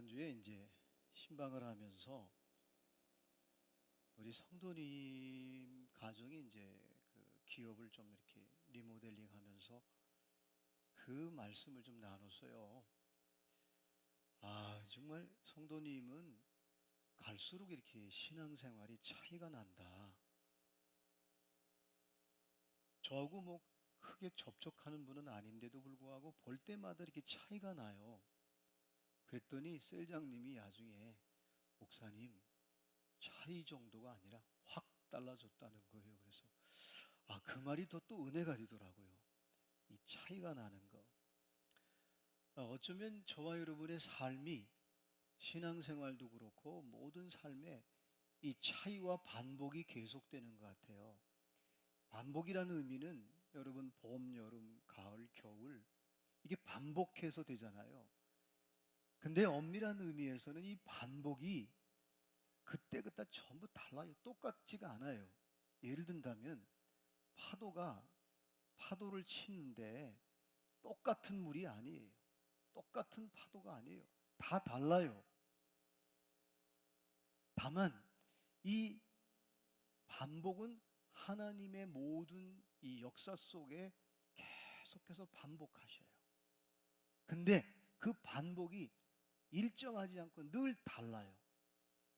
지난주에 이제 신방을 하면서 우리 성도님 가정이 이제 그 기업을 좀 이렇게 리모델링 하면서 그 말씀을 좀 나눴어요. 정말 성도님은 갈수록 이렇게 신앙생활이 차이가 난다. 저하고 뭐 크게 접촉하는 분은 아닌데도 불구하고 볼 때마다 이렇게 차이가 나요. 그랬더니 셀장님이 나중에 목사님 차이 정도가 아니라 확 달라졌다는 거예요. 그래서 그 말이 또 은혜가 되더라고요. 이 차이가 나는 거. 어쩌면 저와 여러분의 삶이 신앙생활도 그렇고 모든 삶에 이 차이와 반복이 계속되는 것 같아요. 반복이라는 의미는 여러분 봄, 여름, 가을, 겨울 이게 반복해서 되잖아요. 근데 엄밀한 의미에서는 이 반복이 그때그때 전부 달라요. 똑같지가 않아요. 예를 든다면 파도를 치는데 똑같은 물이 아니에요. 똑같은 파도가 아니에요. 다 달라요. 다만 이 반복은 하나님의 모든 이 역사 속에 계속해서 반복하셔요. 근데 그 반복이 일정하지 않고 늘 달라요.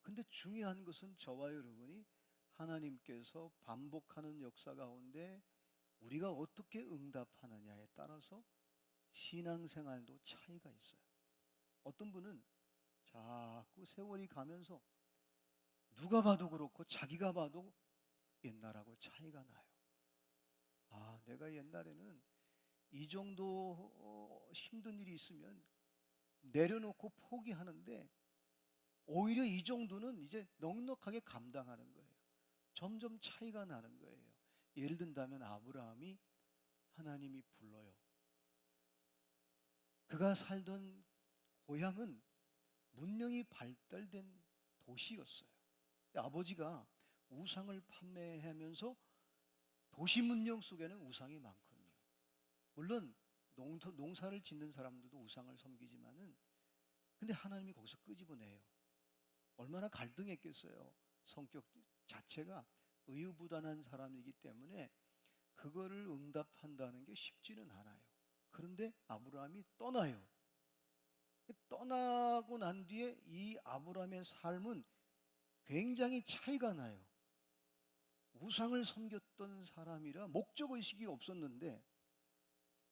근데 중요한 것은 저와 여러분이 하나님께서 반복하는 역사 가운데 우리가 어떻게 응답하느냐에 따라서 신앙생활도 차이가 있어요. 어떤 분은 자꾸 세월이 가면서 누가 봐도 그렇고 자기가 봐도 옛날하고 차이가 나요. 내가 옛날에는 이 정도 힘든 일이 있으면 내려놓고 포기하는데 오히려 이 정도는 이제 넉넉하게 감당하는 거예요. 점점 차이가 나는 거예요. 예를 든다면 아브라함이 하나님이 불러요. 그가 살던 고향은 문명이 발달된 도시였어요. 아버지가 우상을 판매하면서 도시 문명 속에는 우상이 많거든요. 물론 농사를 짓는 사람들도 우상을 섬기지만은 근데 하나님이 거기서 끄집어내요. 얼마나 갈등했겠어요. 성격 자체가 의유부단한 사람이기 때문에 그거를 응답한다는 게 쉽지는 않아요. 그런데 아브라함이 떠나요. 떠나고 난 뒤에 이 아브라함의 삶은 굉장히 차이가 나요. 우상을 섬겼던 사람이라 목적의식이 없었는데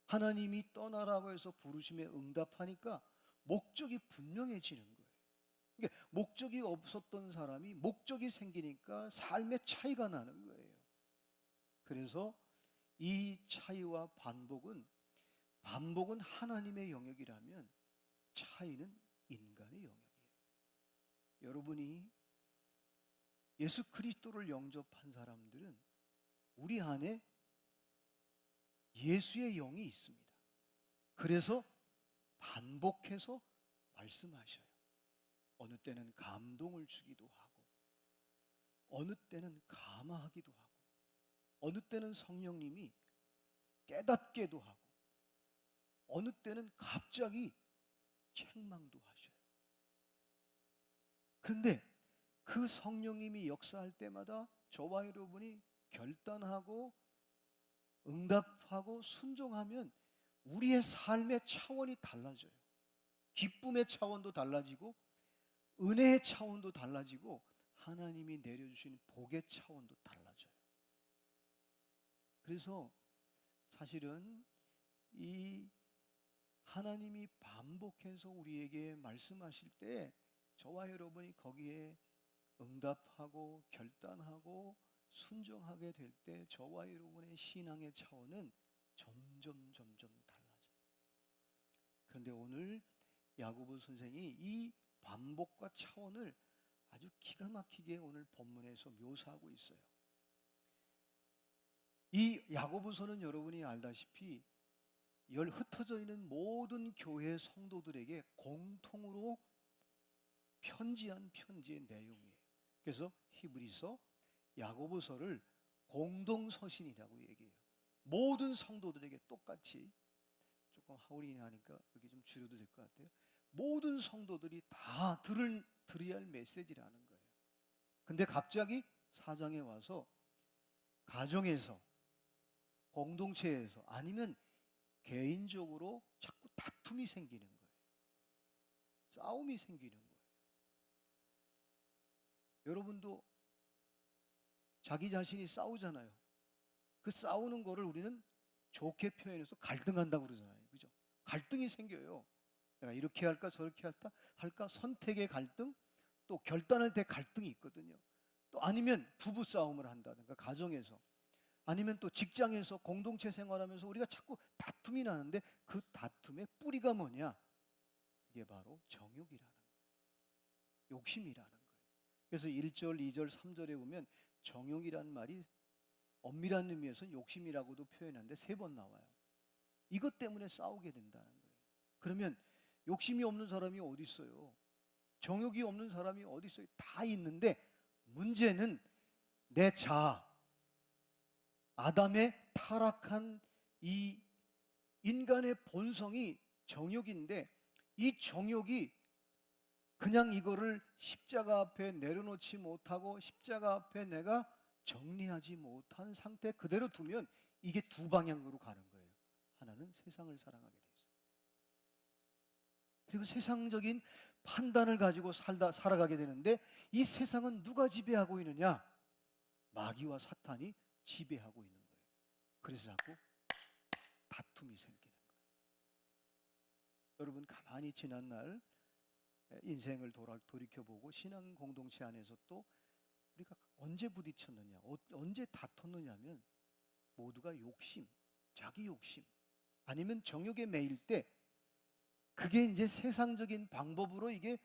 하나님이 떠나라고 해서 부르심에 응답하니까 목적이 분명해지는 거예요. 그러니까 목적이 없었던 사람이 목적이 생기니까 삶의 차이가 나는 거예요. 그래서 이 차이와 반복은 하나님의 영역이라면 차이는 인간의 영역이에요. 여러분이 예수 그리스도를 영접한 사람들은 우리 안에 예수의 영이 있습니다. 그래서 반복해서 말씀하셔요. 어느 때는 감동을 주기도 하고 어느 때는 감화하기도 하고 어느 때는 성령님이 깨닫게도 하고 어느 때는 갑자기 책망도 하셔요. 그런데 그 성령님이 역사할 때마다 저와 여러분이 결단하고 응답하고 순종하면 우리의 삶의 차원이 달라져요. 기쁨의 차원도 달라지고 은혜의 차원도 달라지고 하나님이 내려주신 복의 차원도 달라져요. 그래서 사실은 이 하나님이 반복해서 우리에게 말씀하실 때 저와 여러분이 거기에 응답하고 결단하고 순종하게 될 때 저와 여러분의 신앙의 차원은 점점 달라져요. 그런데 오늘 야고보 선생이 이 반복과 차원을 아주 기가 막히게 오늘 본문에서 묘사하고 있어요. 이 야고보서는 여러분이 알다시피 흩어져 있는 모든 교회 성도들에게 공통으로 편지한 편지의 내용이에요. 그래서 히브리서, 야고보서를 공동서신이라고 얘기해요. 모든 성도들에게 똑같이, 조금 하울이 하니까 여기 좀 줄여도 될 것 같아요. 모든 성도들이 다 들어야 할 메시지라는 거예요. 근데 갑자기 사장에 와서 가정에서, 공동체에서, 아니면 개인적으로 자꾸 다툼이 생기는 거예요. 싸움이 생기는 거예요. 여러분도 자기 자신이 싸우잖아요. 그 싸우는 거를 우리는 좋게 표현해서 갈등한다고 그러잖아요. 그죠? 갈등이 생겨요. 내가 이렇게 할까 저렇게 할까 선택의 갈등, 또 결단할 때 갈등이 있거든요. 또 아니면 부부 싸움을 한다든가 가정에서, 아니면 또 직장에서 공동체 생활하면서 우리가 자꾸 다툼이 나는데 그 다툼의 뿌리가 뭐냐? 그게 바로 정욕이라는 거예요. 욕심이라는 거예요. 그래서 1절, 2절, 3절에 보면 정욕이라는 말이 엄밀한 의미에서 욕심이라고도 표현하는데 3번 나와요. 이것 때문에 싸우게 된다는 거예요. 그러면 욕심이 없는 사람이 어디 있어요? 정욕이 없는 사람이 어디 있어요? 다 있는데 문제는 내 자아, 아담의 타락한 이 인간의 본성이 정욕인데, 이 정욕이 그냥 이거를 십자가 앞에 내려놓지 못하고 십자가 앞에 내가 정리하지 못한 상태 그대로 두면 이게 두 방향으로 가는 거예요. 하나는 세상을 사랑하게 돼 있어요. 그리고 세상적인 판단을 가지고 살아가게 되는데, 이 세상은 누가 지배하고 있느냐? 마귀와 사탄이 지배하고 있는 거예요. 그래서 자꾸 다툼이 생기는 거예요. 여러분 가만히 지난날 인생을 돌이켜보고 신앙 공동체 안에서 또 우리가 언제 부딪혔느냐, 언제 다퉜느냐면 모두가 욕심, 자기 욕심, 아니면 정욕에 매일 때, 그게 이제 세상적인 방법으로 이게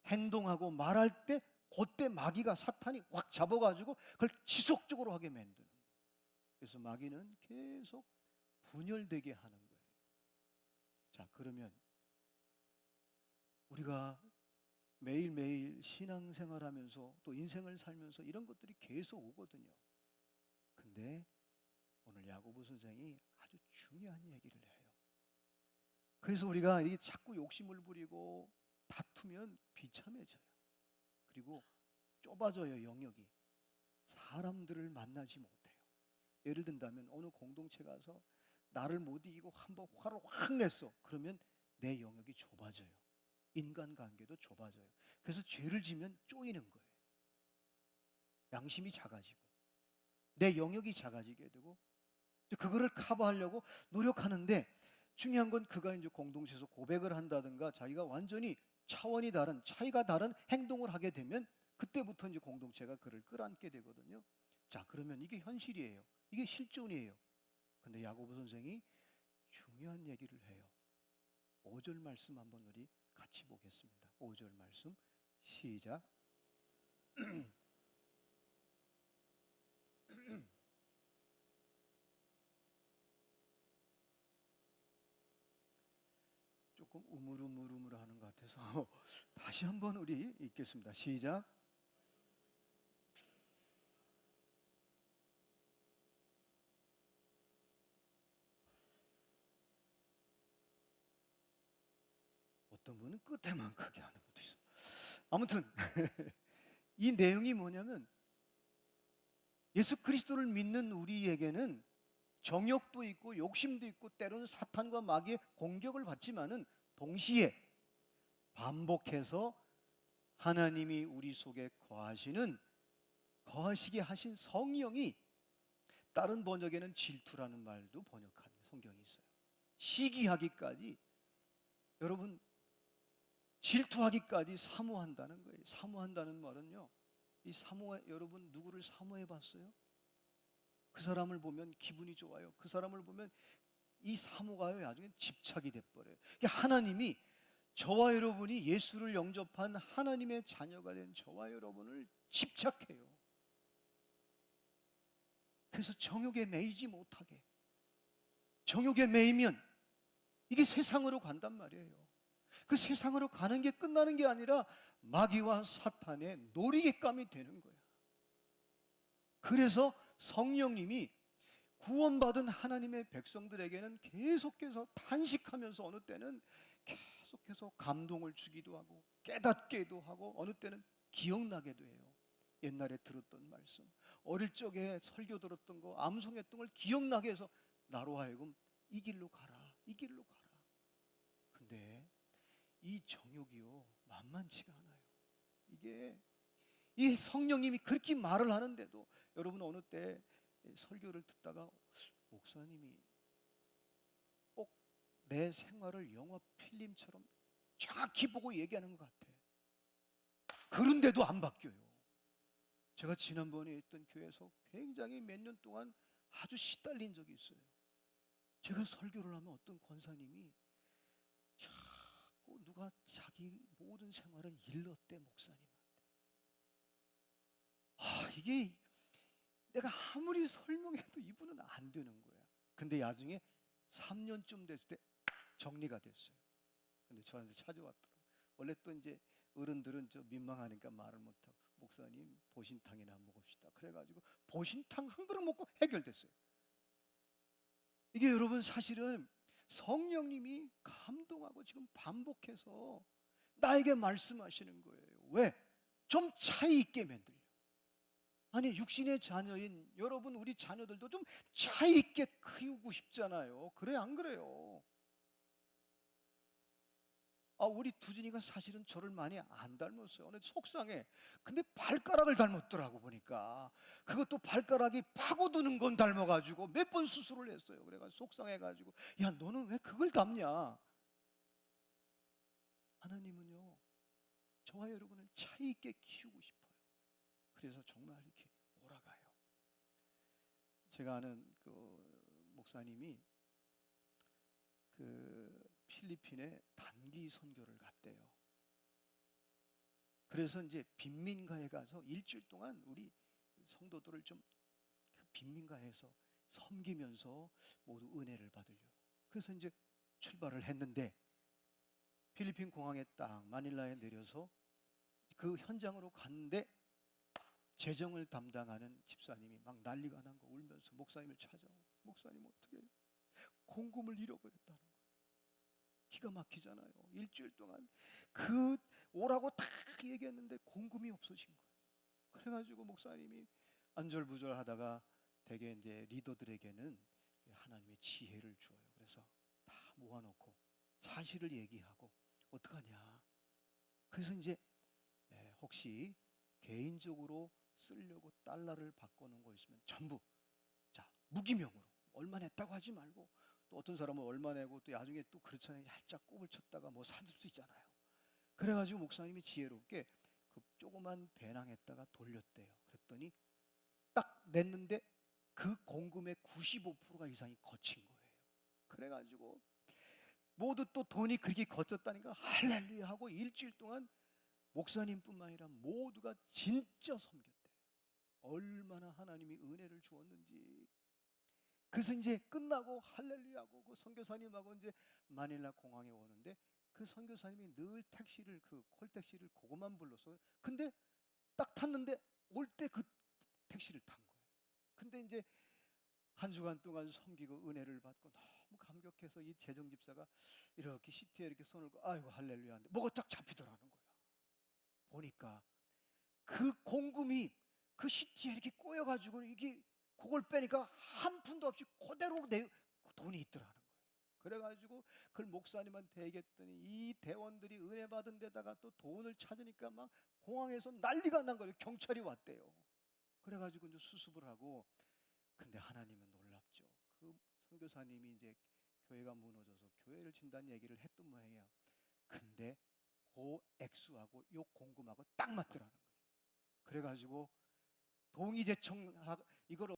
행동하고 말할 때 그때 마귀가, 사탄이 확 잡아가지고 그걸 지속적으로 하게 만드는 거예요. 그래서 마귀는 계속 분열되게 하는 거예요. 자, 그러면 우리가 매일매일 신앙생활하면서 또 인생을 살면서 이런 것들이 계속 오거든요. 근데 오늘 야고보 선생이 아주 중요한 얘기를 해요. 그래서 우리가 이게 자꾸 욕심을 부리고 다투면 비참해져요. 그리고 좁아져요, 영역이. 사람들을 만나지 못해요. 예를 든다면 어느 공동체 가서 나를 못 이기고 한번 화를 확 냈어. 그러면 내 영역이 좁아져요. 인간관계도 좁아져요. 그래서 죄를 지면 쪼이는 거예요. 양심이 작아지고 내 영역이 작아지게 되고, 그거를 커버하려고 노력하는데, 중요한 건 그가 이제 공동체에서 고백을 한다든가 자기가 완전히 차이가 다른 행동을 하게 되면 그때부터 이제 공동체가 그를 끌어안게 되거든요. 자, 그러면 이게 현실이에요. 이게 실존이에요. 근데 야고보 선생이 중요한 얘기를 해요. 5절 말씀 한번 우리 같이 보겠습니다. 5절 말씀 시작. 조금 우물우물하는 것 같아서 다시 한번 우리 읽겠습니다. 시작. 어떤 분은 끝에만 크게 하는 분도 있어요. 아무튼 이 내용이 뭐냐면, 예수 그리스도를 믿는 우리에게는 정욕도 있고 욕심도 있고 때로는 사탄과 마귀의 공격을 받지만은 동시에 반복해서 하나님이 우리 속에 거하시게 하신 성령이, 다른 번역에는 질투라는 말도 번역한 성경이 있어요. 시기하기까지, 여러분 질투하기까지 사모한다는 거예요. 사모한다는 말은요, 이 여러분 누구를 사모해 봤어요? 그 사람을 보면 기분이 좋아요. 그 사람을 보면 이 사모가요 나중에 집착이 돼버려요. 하나님이 저와 여러분이 예수를 영접한 하나님의 자녀가 된 저와 여러분을 집착해요. 그래서 정욕에 매이지 못하게, 정욕에 매이면 이게 세상으로 간단 말이에요. 그 세상으로 가는 게 끝나는 게 아니라 마귀와 사탄의 놀이개감이 되는 거야. 그래서 성령님이 구원받은 하나님의 백성들에게는 계속해서 탄식하면서 어느 때는 계속해서 감동을 주기도 하고 깨닫게도 하고 어느 때는 기억나게도 해요. 옛날에 들었던 말씀, 어릴 적에 설교 들었던 거, 암송했던 걸 기억나게 해서 나로 하여금 이 길로 가라, 이 길로 가라. 근데 이 정욕이요, 만만치가 않아요. 이게 이 성령님이 그렇게 말을 하는데도 여러분 어느 때 설교를 듣다가 목사님이 꼭 내 생활을 영화 필름처럼 정확히 보고 얘기하는 것 같아. 그런데도 안 바뀌어요. 제가 지난번에 있던 교회에서 굉장히 몇 년 동안 아주 시달린 적이 있어요. 제가 설교를 하면 어떤 권사님이 자꾸 누가 자기 모든 생활을 일렀대 목사님한테. 이게 내가 아무리 설명해도 이분은 안 되는 거야. 근데 나중에 3년쯤 됐을 때 정리가 됐어요. 근데 저한테 찾아왔더라고요. 원래 또 이제 어른들은 저 민망하니까 말을 못하고, 목사님 보신탕이나 먹읍시다. 그래가지고 보신탕 한 그릇 먹고 해결됐어요. 이게 여러분 사실은 성령님이 감동하고 지금 반복해서 나에게 말씀하시는 거예요. 왜? 좀 차이 있게 만들려. 아니, 육신의 자녀인 여러분, 우리 자녀들도 좀 차이 있게 키우고 싶잖아요. 그래 안 그래요? 우리 두준이가 사실은 저를 많이 안 닮았어요. 오늘 속상해. 근데 발가락을 닮았더라고 보니까. 그것도 발가락이 파고드는 건 닮아가지고 몇 번 수술을 했어요. 그래가지고 속상해가지고, 야 너는 왜 그걸 닮냐? 하나님은요, 저와 여러분을 차이 있게 키우고 싶어요. 그래서 정말 이렇게 몰아가요. 제가 아는 그 목사님이 그 필리핀에 단기 선교를 갔대요. 그래서 이제 빈민가에 가서 일주일 동안 우리 성도들을 좀 그 빈민가에서 섬기면서 모두 은혜를 받으려고. 그래서 이제 출발을 했는데 필리핀 공항에 딱 마닐라에 내려서 그 현장으로 갔는데 재정을 담당하는 집사님이 막 난리가 난 거, 울면서 목사님을 찾아오고, 목사님 어떻게 공금을 잃어버렸다는 거예요. 기가 막히잖아요. 일주일 동안 그 오라고 다 얘기했는데 공금이 없어진 거예요. 그래가지고 목사님이 안절부절하다가 대개 이제 리더들에게는 하나님의 지혜를 줘요. 그래서 다 모아놓고 사실을 얘기하고 어떡하냐. 그래서 이제 혹시 개인적으로 쓰려고 달러를 바꿔놓은 거 있으면 전부 자 무기명으로, 얼마 냈다고 하지 말고, 또 어떤 사람은 얼마 내고 또 나중에 또 그렇잖아요. 살짝 꼽을 쳤다가 뭐 사줄 수 있잖아요. 그래가지고 목사님이 지혜롭게 그 조그만 배낭에다가 돌렸대요. 그랬더니 딱 냈는데 그 공금의 95%가 이상이 거친 거예요. 그래가지고 모두 또 돈이 그렇게 거쳤다니까 할렐루야 하고 일주일 동안 목사님뿐만 아니라 모두가 진짜 섬겼대요. 얼마나 하나님이 은혜를 주었는지. 그래서 이제 끝나고 할렐루야하고 그 선교사님하고 이제 마닐라 공항에 오는데 그 선교사님이 늘 택시를, 그 콜택시를 그것만 불렀어요. 근데 딱 탔는데 올 때 그 택시를 탄 거예요. 근데 이제 한 주간 동안 섬기고 은혜를 받고 너무 감격해서 이 재정 집사가 이렇게 시트에 이렇게 손을 고 아이고 할렐루야 하는데 뭐가 딱 잡히더라는 거야. 보니까 그 공금이 그 시트에 이렇게 꼬여가지고 이게 그걸 빼니까 한 푼도 없이 그대로 내 돈이 있더라는 거예요. 그래가지고 그걸 목사님한테 얘기했더니 이 대원들이 은혜 받은 데다가 또 돈을 찾으니까 막 공항에서 난리가 난 거예요. 경찰이 왔대요. 그래가지고 이제 수습을 하고. 근데 하나님은 놀랍죠. 그 선교사님이 이제 교회가 무너져서 교회를 진다는 얘기를 했던 모양이에요. 근데 그 액수하고 요 공금하고 딱 맞더라는 거예요. 그래가지고 동의제청 이걸